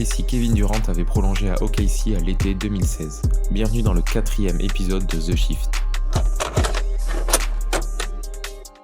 et si Kevin Durant avait prolongé à OKC à l'été 2016. Bienvenue dans le 4e épisode de The Shift.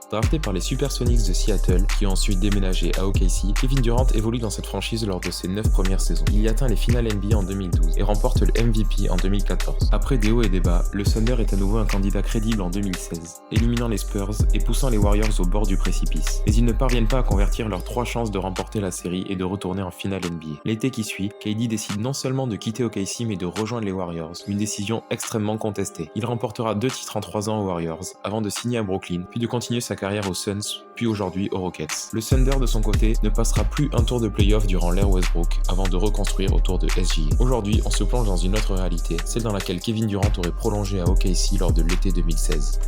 Drafté par les Supersonics de Seattle, qui ont ensuite déménagé à OKC, Kevin Durant évolue dans cette franchise lors de ses 9 premières saisons. Il y atteint les finales NBA en 2012 et remporte le MVP en 2014. Après des hauts et des bas, le Thunder est à nouveau un candidat crédible en 2016, éliminant les Spurs et poussant les Warriors au bord du précipice. Mais ils ne parviennent pas à convertir leurs 3 chances de remporter la série et de retourner en finale NBA. L'été qui suit, KD décide non seulement de quitter OKC mais de rejoindre les Warriors, une décision extrêmement contestée. Il remportera 2 titres en 3 ans aux Warriors, avant de signer à Brooklyn, puis de continuer sa carrière aux Suns, puis aujourd'hui aux Rockets. Le Thunder de son côté ne passera plus un tour de play-off durant l'ère Westbrook avant de reconstruire autour de SGA. Aujourd'hui, on se plonge dans une autre réalité, celle dans laquelle Kevin Durant aurait prolongé à OKC lors de l'été 2016.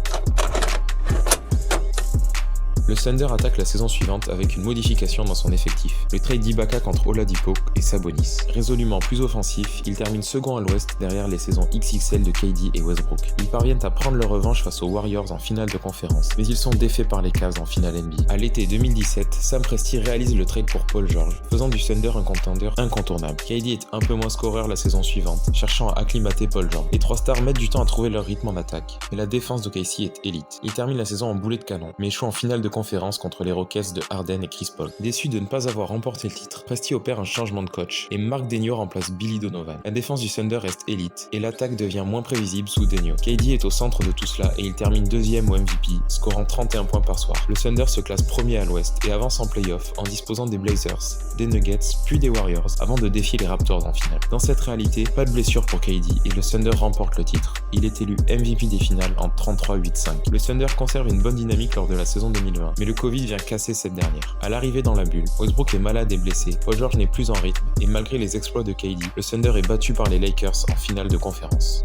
Le Thunder attaque la saison suivante avec une modification dans son effectif, le trade d'Ibaka contre Oladipo et Sabonis. Résolument plus offensif, ils terminent second à l'ouest derrière les saisons XXL de KD et Westbrook. Ils parviennent à prendre leur revanche face aux Warriors en finale de conférence, mais ils sont défaits par les Cavs en finale NBA. À l'été 2017, Sam Presti réalise le trade pour Paul George, faisant du Thunder un contender incontournable. KD est un peu moins scoreur la saison suivante, cherchant à acclimater Paul George. Les 3 stars mettent du temps à trouver leur rythme en attaque, mais la défense d'OKC est élite. Ils terminent la saison en boulet de canon, mais échouent en finale de conférence contre les Rockets de Harden et Chris Paul. Déçu de ne pas avoir remporté le titre, Presti opère un changement de coach et Mark Daigneault remplace Billy Donovan. La défense du Thunder reste élite et l'attaque devient moins prévisible sous Daigneault. KD est au centre de tout cela et il termine 2e au MVP, scorant 31 points par soir. Le Thunder se classe premier à l'ouest et avance en play-off en disposant des Blazers, des Nuggets puis des Warriors avant de défier les Raptors en finale. Dans cette réalité, pas de blessure pour KD et le Thunder remporte le titre. Il est élu MVP des finales en 33-8-5. Le Thunder conserve une bonne dynamique lors de la saison 2020, mais le Covid vient casser cette dernière. À l'arrivée dans la bulle, Westbrook est malade et blessé, Paul George n'est plus en rythme, et malgré les exploits de KD, le Thunder est battu par les Lakers en finale de conférence.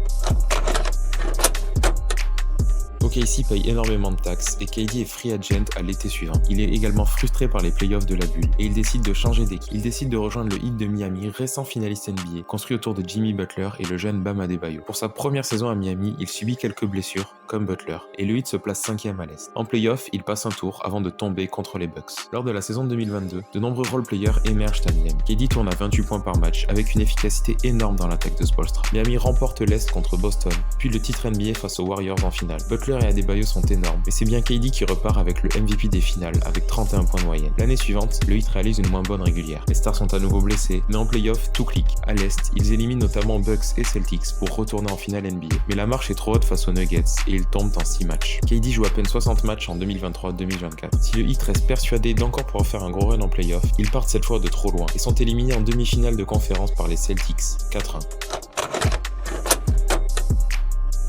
OKC paye énormément de taxes et KD est free agent à l'été suivant. Il est également frustré par les playoffs de la bulle et il décide de changer d'équipe. Il décide de rejoindre le Heat de Miami, récent finaliste NBA, construit autour de Jimmy Butler et le jeune Bam Adebayo. Pour sa première saison à Miami, il subit quelques blessures, comme Butler, et le Heat se place 5e à l'Est. En playoff, il passe un tour avant de tomber contre les Bucks. Lors de la saison 2022, de nombreux role-players émergent à Miami. KD tourne à 28 points par match, avec une efficacité énorme dans l'attaque de Spoelstra. Miami remporte l'Est contre Boston, puis le titre NBA face aux Warriors en finale. Butler et Adebayo sont énormes, mais c'est bien KD qui repart avec le MVP des finales, avec 31 points de moyenne. L'année suivante, le Heat réalise une moins bonne régulière. Les stars sont à nouveau blessés, mais en playoff, tout clique. À l'Est, ils éliminent notamment Bucks et Celtics pour retourner en finale NBA. Mais la marche est trop haute face aux Nuggets, et ils tombent en 6 matchs. KD joue à peine 60 matchs en 2023-2024. Si le Heat reste persuadé d'encore pouvoir faire un gros run en playoff, ils partent cette fois de trop loin, et sont éliminés en demi-finale de conférence par les Celtics, 4-1.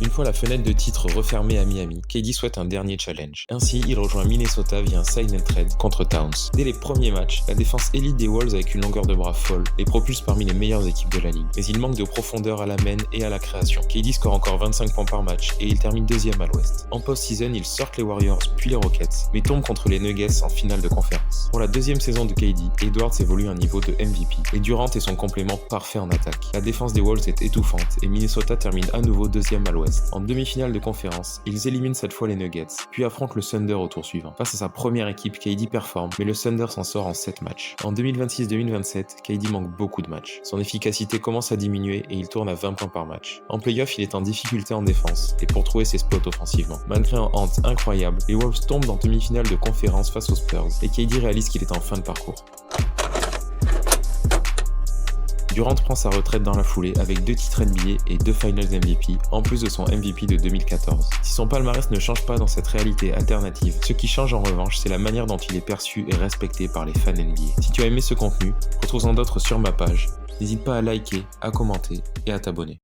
Une fois la fenêtre de titre refermée à Miami, KD souhaite un dernier challenge. Ainsi, il rejoint Minnesota via un sign and trade contre Towns. Dès les premiers matchs, la défense élite des Wolves avec une longueur de bras folle les propulse parmi les meilleures équipes de la ligue. Mais il manque de profondeur à la main et à la création. KD score encore 25 points par match et il termine 2e à l'ouest. En post-season, ils sortent les Warriors puis les Rockets, mais tombent contre les Nuggets en finale de conférence. Pour la 2e saison de KD, Edwards évolue à un niveau de MVP et Durant est son complément parfait en attaque. La défense des Wolves est étouffante et Minnesota termine à nouveau 2e à l'ouest. En demi-finale de conférence, ils éliminent cette fois les Nuggets, puis affrontent le Thunder au tour suivant. Face à sa première équipe, KD performe, mais le Thunder s'en sort en 7 matchs. En 2026-2027, KD manque beaucoup de matchs. Son efficacité commence à diminuer et il tourne à 20 points par match. En playoff, il est en difficulté en défense et pour trouver ses spots offensivement. Malgré un hante incroyable, les Wolves tombent en demi-finale de conférence face aux Spurs et KD réalise qu'il est en fin de parcours. Durant prend sa retraite dans la foulée avec 2 titres NBA et 2 Finals MVP, en plus de son MVP de 2014. Si son palmarès ne change pas dans cette réalité alternative, ce qui change en revanche, c'est la manière dont il est perçu et respecté par les fans NBA. Si tu as aimé ce contenu, retrouve-en d'autres sur ma page. N'hésite pas à liker, à commenter et à t'abonner.